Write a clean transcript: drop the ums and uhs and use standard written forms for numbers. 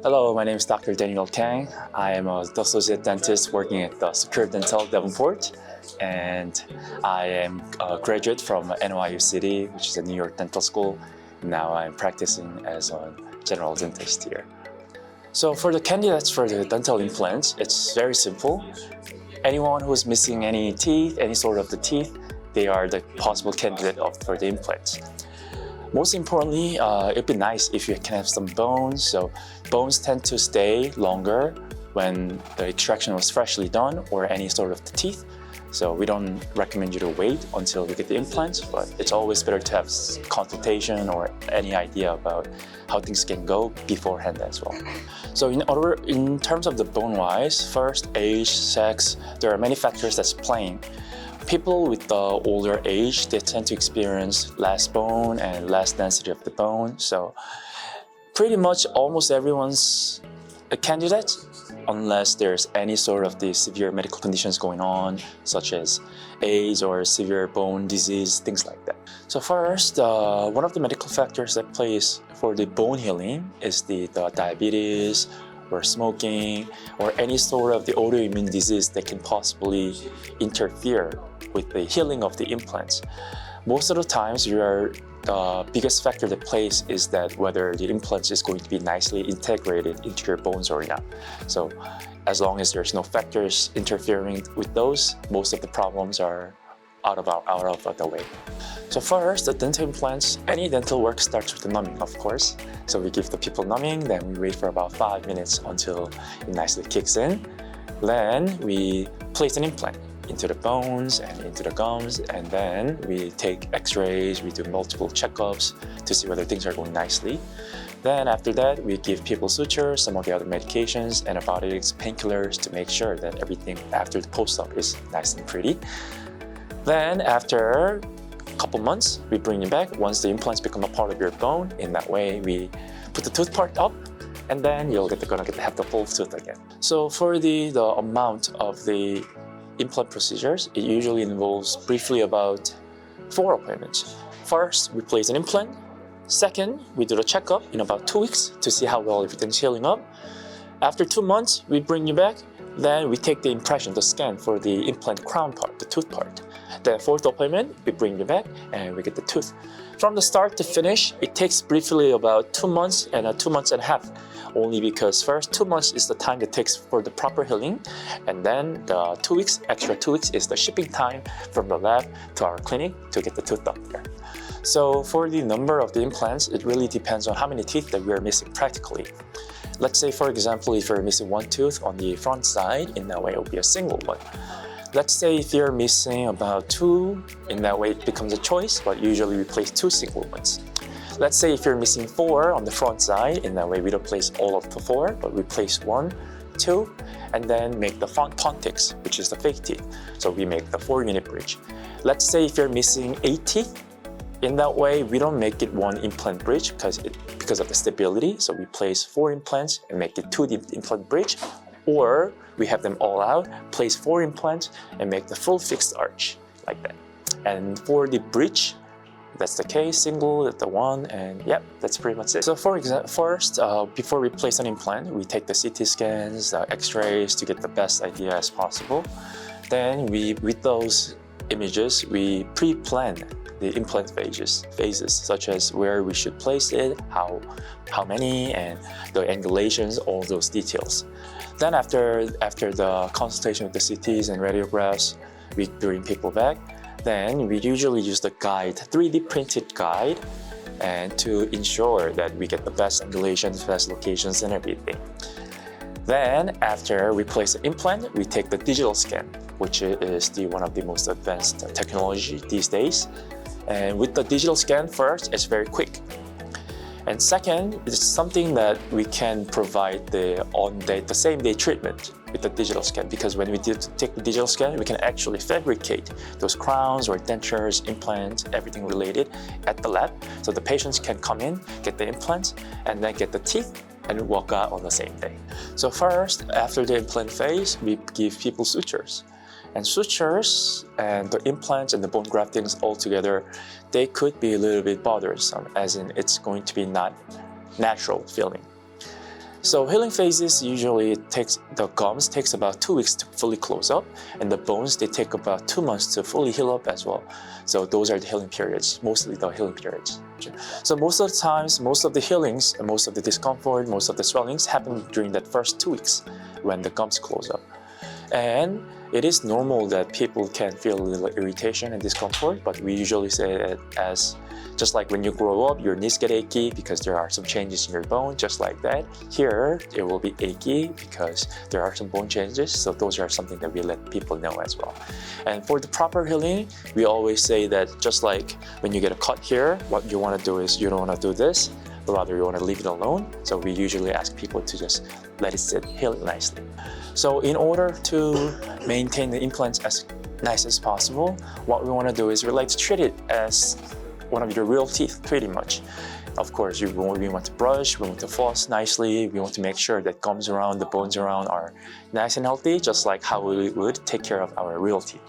Hello, my name is Dr. Daniel Kang. I am an associate dentist working at the Secure Dental Devonport, and I am a graduate from NYU City, which is a New York dental school. Now I'm practicing as a general dentist here. So for the candidates for the dental implants, it's very simple. Anyone who's missing any teeth, any sort of the teeth, they are the possible candidate for the implants. Most importantly, it'd be nice if you can have some bones. So bones tend to stay longer when the extraction was freshly done or any sort of the teeth. So we don't recommend you to wait until you get the implants, but it's always better to have consultation or any idea about how things can go beforehand as well. So in terms of the bone-wise, first, age, sex, there are many factors that's playing. People with the older age, they tend to experience less bone and less density of the bone. So pretty much almost everyone's a candidate unless there's any sort of the severe medical conditions going on, such as AIDS or severe bone disease, things like that. So first, one of the medical factors that plays for the bone healing is the diabetes, or smoking, or any sort of the autoimmune disease that can possibly interfere with the healing of the implants. Most of the times, the biggest factor that plays is that whether the implant is going to be nicely integrated into your bones or not. So as long as there's no factors interfering with those, most of the problems are out of the way. So first, the dental implants, any dental work starts with the numbing, of course. So we give the people numbing, then we wait for about 5 minutes until it nicely kicks in. Then we place an implant into the bones and into the gums, and then we take x-rays, we do multiple checkups to see whether things are going nicely. Then after that, we give people sutures, some of the other medications, antibiotics, painkillers to make sure that everything after the post-op is nice and pretty. Then after a couple months, we bring you back once the implants become a part of your bone. In that way, we put the tooth part up, and then you're gonna have the full tooth again. So for the amount of the implant procedures, it usually involves briefly about 4 appointments. First, we place an implant. Second, we do the checkup in about 2 weeks to see how well everything's healing up. After 2 months, we bring you back. Then we take the impression, the scan for the implant crown part, the tooth part. The 4th appointment, we bring you back and we get the tooth. From the start to finish, it takes briefly about 2 months and 2 months and a half. Only because first 2 months is the time it takes for the proper healing, and then the 2 weeks, extra 2 weeks is the shipping time from the lab to our clinic to get the tooth up there. So for the number of the implants, it really depends on how many teeth that we are missing practically. Let's say, for example, if you're missing 1 tooth on the front side, in that way it will be a single one. Let's say if you're missing about 2, in that way it becomes a choice, but usually we place 2 single ones. Let's say if you're missing 4 on the front side, in that way we don't place all of the 4, but we place 1, 2, and then make the Pontics, which is the fake teeth. So we make the 4-unit bridge. Let's say if you're missing 8 teeth, in that way we don't make it 1 implant bridge because of the stability. So we place 4 implants and make it 2 implant bridge, or we have them all out, place 4 implants and make the full fixed arch like that. And for the bridge, that's the case, single, the 1, and yep, that's pretty much it. So for example, first, before we place an implant, we take the CT scans, the x-rays to get the best idea as possible. Then with those images, we pre-plan the implant phases, such as where we should place it, how many, and the angulations, all those details. Then after the consultation with the CTs and radiographs, we bring people back. Then we usually use the guide, 3D printed guide, and to ensure that we get the best angulations, best locations, and everything. Then after we place the implant, we take the digital scan, which is one of the most advanced technology these days. And with the digital scan, first, it's very quick. And second, it's something that we can provide the same-day treatment with the digital scan, because when we take the digital scan, we can actually fabricate those crowns or dentures, implants, everything related at the lab. So the patients can come in, get the implants, and then get the teeth and walk out on the same day. So first, after the implant phase, we give people sutures. And sutures and the implants and the bone graftings all together, they could be a little bit bothersome, as in it's going to be not natural feeling. So healing phases usually the gums takes about 2 weeks to fully close up, and the bones they take about 2 months to fully heal up as well. So those are the healing periods, mostly the healing periods. So most of the times, most of the healings, and most of the discomfort, most of the swellings happen during that first 2 weeks when the gums close up. And it is normal that people can feel a little irritation and discomfort, but we usually say it as just like when you grow up, your knees get achy because there are some changes in your bone, just like that. Here, it will be achy because there are some bone changes, so those are something that we let people know as well. And for the proper healing, we always say that just like when you get a cut here, what you want to do is you don't want to do this, but rather you want to leave it alone. So we usually ask people to just let it sit, heal it nicely. So in order to maintain the implants as nice as possible, what we want to do is we like to treat it as one of your real teeth, pretty much. Of course, we want to brush, we want to floss nicely, we want to make sure that gums around, the bones around are nice and healthy, just like how we would take care of our real teeth.